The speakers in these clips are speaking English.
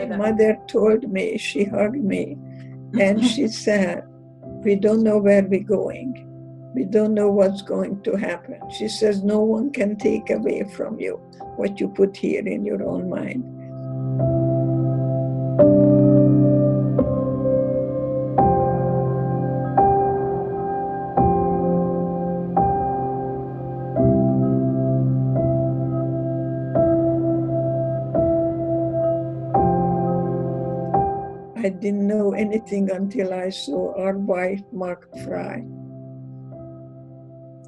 My that. mother told me, she hugged me, and she said, we don't know where we're going. We don't know what's going to happen. She says, no one can take away from you what you put here in your own mind. I didn't know anything until I saw our wife marked Fry.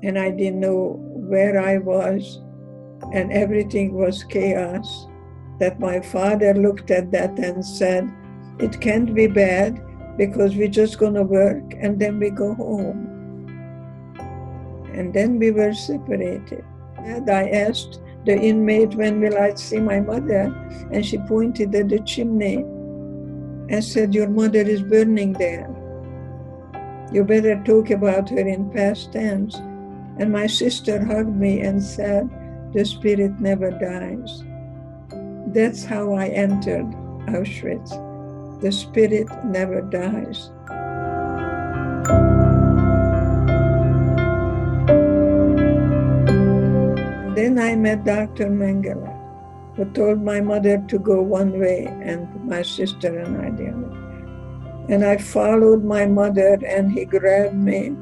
And I didn't know where I was, and everything was chaos. That my father looked at that and said, it can't be bad because we're just going to work and then we go home. And then we were separated. And I asked the inmate, when will I see my mother? And she pointed at the chimney and said, your mother is burning there. You better talk about her in past tense. And my sister hugged me and said, the spirit never dies. That's how I entered Auschwitz. The spirit never dies. And then I met Dr. Mengele, who told my mother to go one way and my sister and I the other. And I followed my mother, and he grabbed me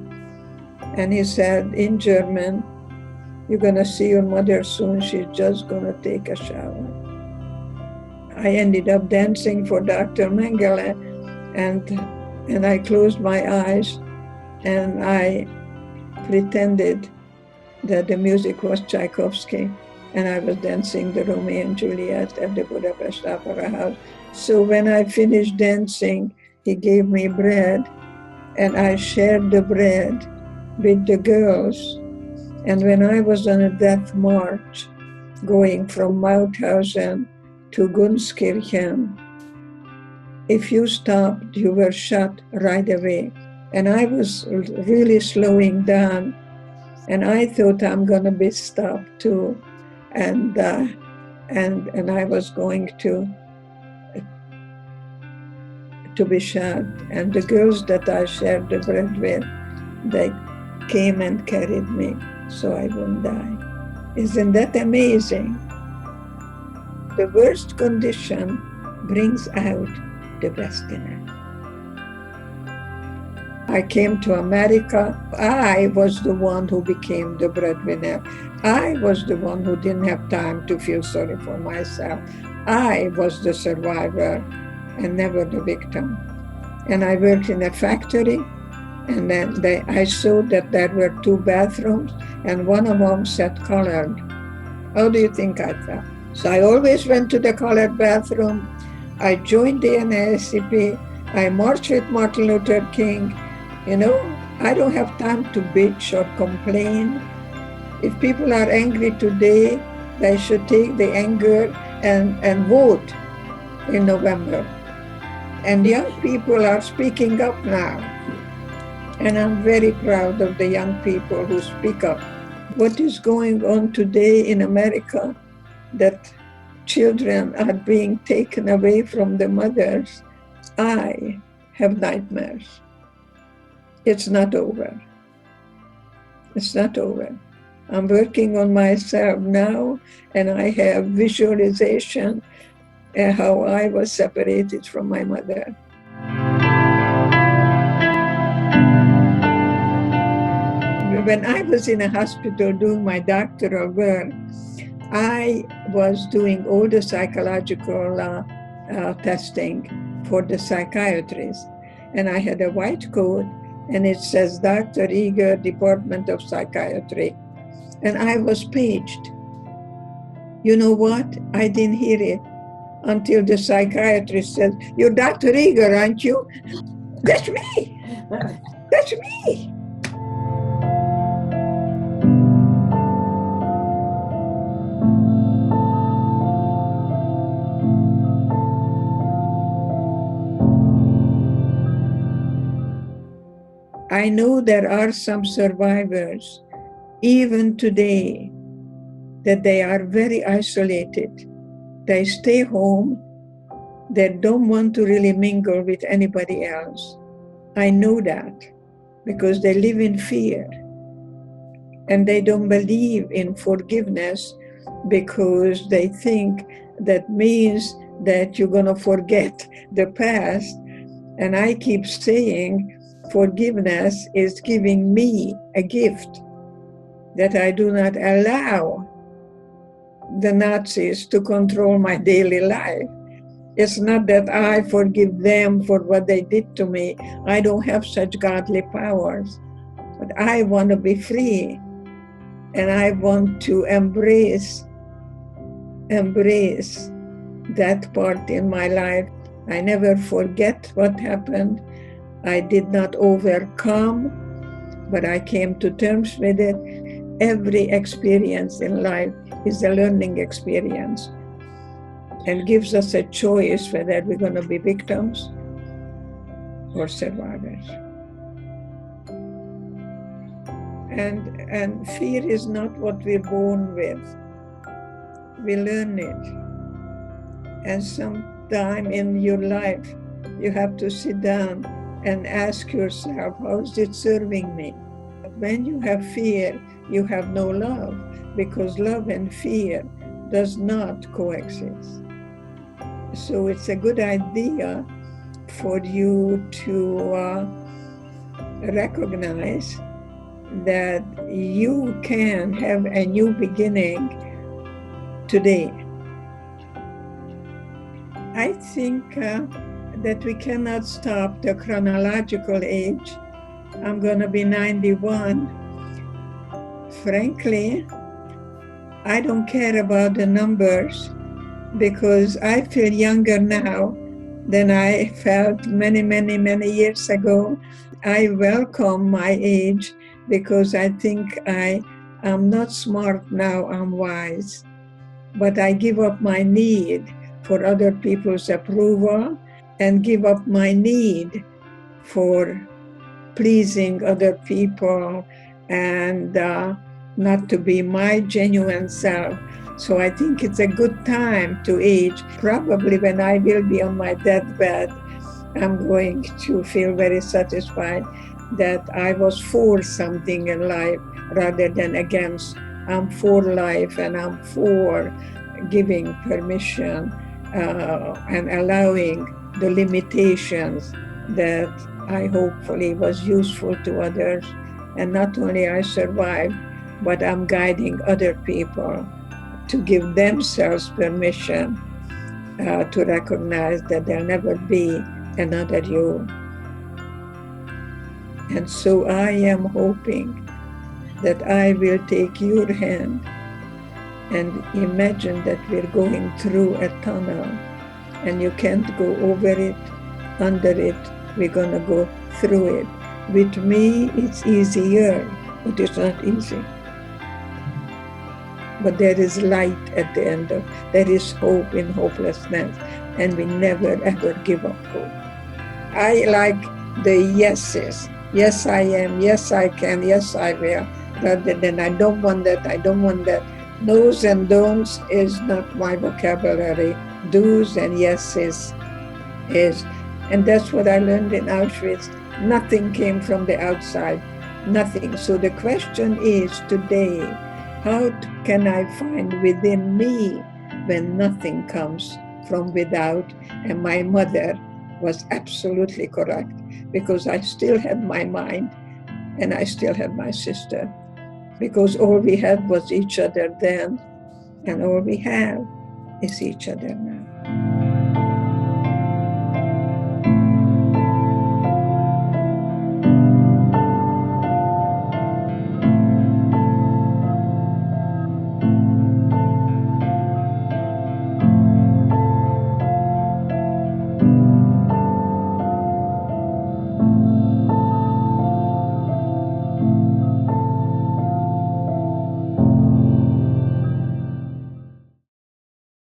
and he said in German, you're going to see your mother soon. She's just going to take a shower. I ended up dancing for Dr. Mengele, and I closed my eyes and I pretended that the music was Tchaikovsky, and I was dancing the Romeo and Juliet at the Budapest Opera House. So when I finished dancing, he gave me bread, and I shared the bread with the girls. And when I was on a death march, going from Mauthausen to Gunskirchen, if you stopped, you were shot right away. And I was really slowing down, and I thought I'm going to be stopped too. And I was going to be shot. And the girls that I shared the bread with, they came and carried me so I wouldn't die. Isn't that amazing? The worst condition brings out the best in it. I came to America. I was the one who became the breadwinner. I was the one who didn't have time to feel sorry for myself. I was the survivor and never the victim. And I worked in a factory, and then I saw that there were 2 bathrooms, and one of them said colored. How do you think I felt? So I always went to the colored bathroom. I joined the NAACP. I marched with Martin Luther King. You know, I don't have time to bitch or complain. If people are angry today, they should take the anger and vote in November. And young people are speaking up now. And I'm very proud of the young people who speak up. What is going on today in America, that children are being taken away from the mothers, I have nightmares. It's not over. It's not over. I'm working on myself now, and I have visualization how I was separated from my mother. When I was in a hospital doing my doctoral work, I was doing all the psychological testing for the psychiatrist. And I had a white coat, and it says Dr. Eger, Department of Psychiatry. And I was paged. You know what? I didn't hear it until the psychiatrist said, you're Dr. Eger, aren't you? That's me. That's me. I know there are some survivors, even today, that they are very isolated. They stay home, that don't want to really mingle with anybody else. I know that because they live in fear and they don't believe in forgiveness because they think that means that you're going to forget the past. And I keep saying forgiveness is giving me a gift, that I do not allow the Nazis to control my daily life. It's not that I forgive them for what they did to me. I don't have such godly powers. But I want to be free. And I want to embrace that part in my life. I never forget what happened. I did not overcome, but I came to terms with it. Every experience in life is a learning experience and gives us a choice whether we're going to be victims or survivors. And fear is not what we're born with. We learn it. And sometime in your life, you have to sit down and ask yourself, how is it serving me? When you have fear, you have no love, because love and fear does not coexist. So it's a good idea for you to recognize that you can have a new beginning today. I think that we cannot stop the chronological age. I'm going to be 91. Frankly, I don't care about the numbers because I feel younger now than I felt many, many, many years ago. I welcome my age because I think I am not smart now, I'm wise. But I give up my need for other people's approval and give up my need for pleasing other people and not to be my genuine self. So I think it's a good time to age. Probably when I will be on my deathbed, I'm going to feel very satisfied that I was for something in life rather than against. I'm for life and I'm for giving permission and allowing the limitations that I hopefully was useful to others. And not only I survived, but I'm guiding other people to give themselves permission to recognize that there'll never be another you. And so I am hoping that I will take your hand and imagine that we're going through a tunnel and you can't go over it, under it, we're going to go through it. With me, it's easier, but it's not easy. But there is light at the end of, there is hope in hopelessness, and we never ever give up hope. I like the yeses. Yes, I am. Yes, I can. Yes, I will. Rather than I don't want that. I don't want that. No's and don'ts is not my vocabulary. Do's and yeses is. And that's what I learned in Auschwitz. Nothing came from the outside. Nothing. So the question is today, how can I find within me when nothing comes from without? And my mother was absolutely correct, because I still had my mind and I still had my sister, because all we had was each other then, and all we have is each other now.